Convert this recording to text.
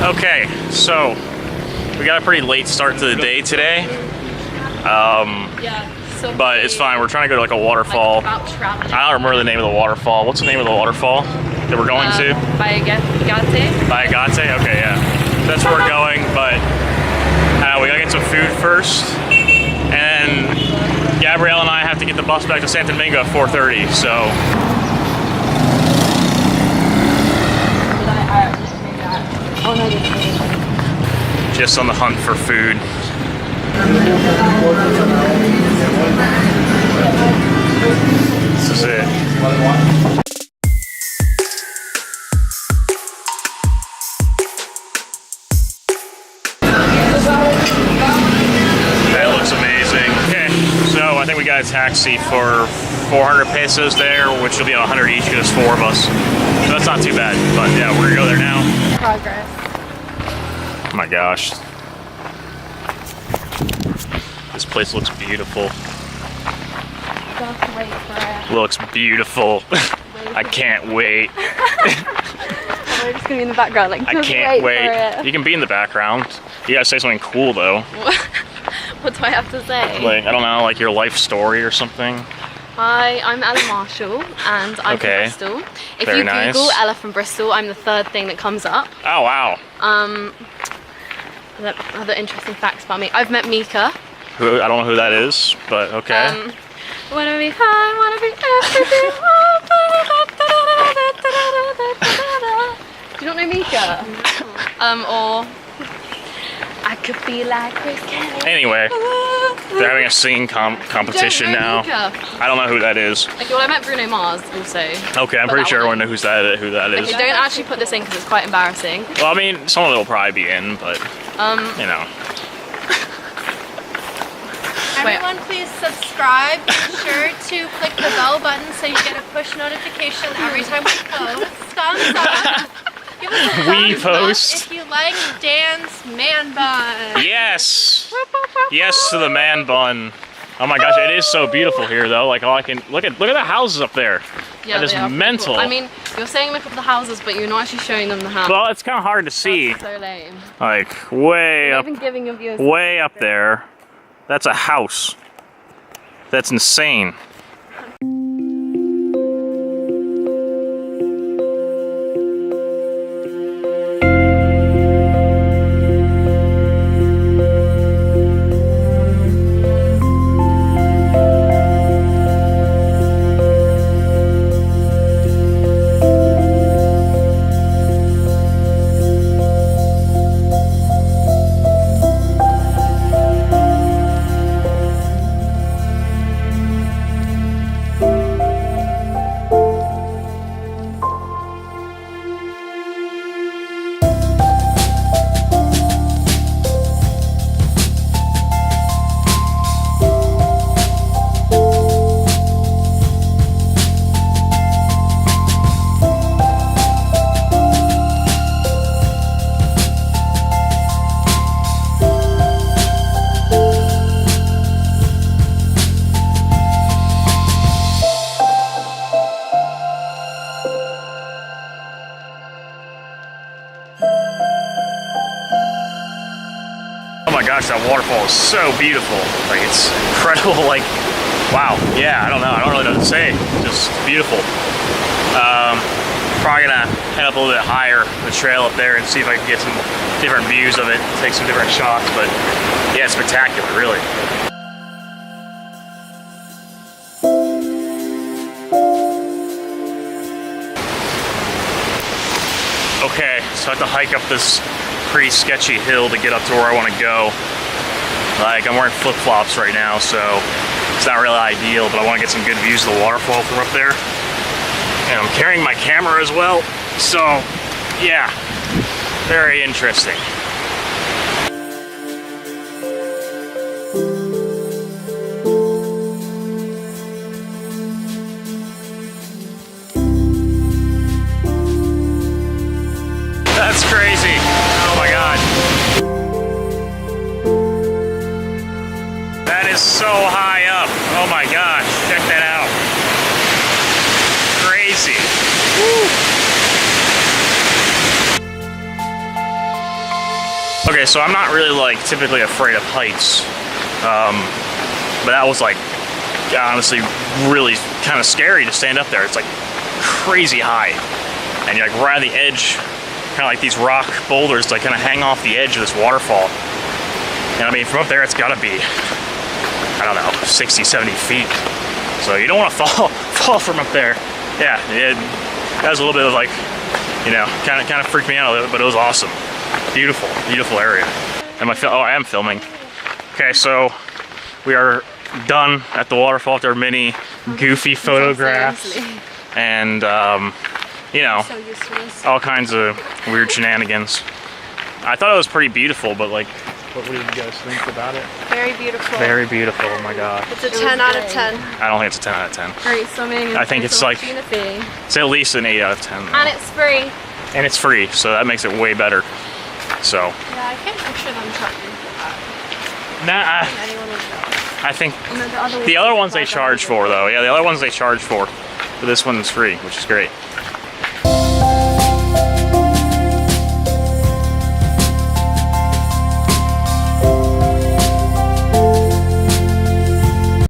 Okay, so we got a pretty late start to the day today. But it's fine. We're trying to go to like a waterfall. I don't remember the name of the waterfall. What's the name of the waterfall that we're going to? Baiguate. Baiguate? Okay, yeah. That's where we're going, but we gotta get some food first. And Gabrielle and I have to get the bus back to Santo Domingo at 4:30, so. Just on the hunt for food. This is it. That looks amazing. Okay, so I think we got a taxi for 400 pesos there, which will be 100 each because it's 4 of us. So that's not too bad, but yeah, we're gonna go there now. Progress. Oh my gosh. This place looks beautiful. Just wait for it. Looks beautiful. I can't wait. We're just gonna be in the background, like, I can't wait. You can be in the background. You gotta say something cool though. What do I have to say? Like, I don't know, like your life story or something. Hi, I'm Ella Marshall, and I'm from Bristol. If Very you nice. Google Ella from Bristol, I'm the 3rd thing that comes up. Oh wow. Other interesting facts about me. I've met Mika. Who, I don't know who that is, but okay. Wanna be high, wanna be everything. Do you not know Mika? Or I could be like Chris Kelly. Anyway, they're having a singing competition now. Mika? I don't know who that is. Okay, well I met Bruno Mars also. Okay, I'm pretty sure everyone knows who that is. Okay, don't actually put this in because it's quite embarrassing. Well, I mean, some of it will probably be in, but you know. Everyone please subscribe. Be sure to click the bell button so you get a push notification every time we post. Thumbs up. Give us a thumbs up if you like Dan's man bun. Yes! Yes to the man bun. Oh my gosh, it is so beautiful here though. Like, all I can look at the houses up there. Yeah, that is mental. Cool. I mean, you're saying look at the houses, but you're not actually showing them the house. Well, it's kind of hard to see. That's so lame. Like way You're up, even giving your viewers way up there. That's a house. That's insane. Oh my gosh, that waterfall is so beautiful. Like, it's incredible. Like, wow. Yeah, I don't know. I don't really know what to say. Just beautiful. Probably gonna head up a little bit higher the trail up there and see if I can get some different views of it, take some different shots. But yeah, it's spectacular, really. Okay, so I have to hike up this pretty sketchy hill to get up to where I want to go. Like, I'm wearing flip-flops right now, so it's not really ideal, but I want to get some good views of the waterfall from up there. And I'm carrying my camera as well, so yeah, very interesting. That's crazy. Oh my God. That is so high up. Oh my gosh. Check that out. Crazy. Woo. Okay, so I'm not really like typically afraid of heights, but that was like honestly really kind of scary to stand up there. It's like crazy high, and you're like right on the edge, kind of like these rock boulders like kind of hang off the edge of this waterfall. And I mean, from up there, it's got to be, I don't know, 60, 70 feet. So you don't want to fall from up there. Yeah, that was a little bit of like, you know, kind of freaked me out a little bit, but it was awesome. Beautiful, beautiful area. Oh, I am filming. Okay, so we are done at the waterfall. There are many goofy photographs and, you know, all kinds of weird shenanigans. I thought it was pretty beautiful, but like, what did you guys think about it? Very beautiful. Very beautiful, oh my god. It's a 10 out of 10. I don't think it's a 10 out of 10. Great swimming. I think it's like, it's at least an 8 out of 10. Though. And it's free. And it's free, so that makes it way better. So. Yeah, I can't picture them charging for that. Nah, Anyone would know. I think the other ones they charge for though. Yeah, the other ones they charge for. But this one's free, which is great.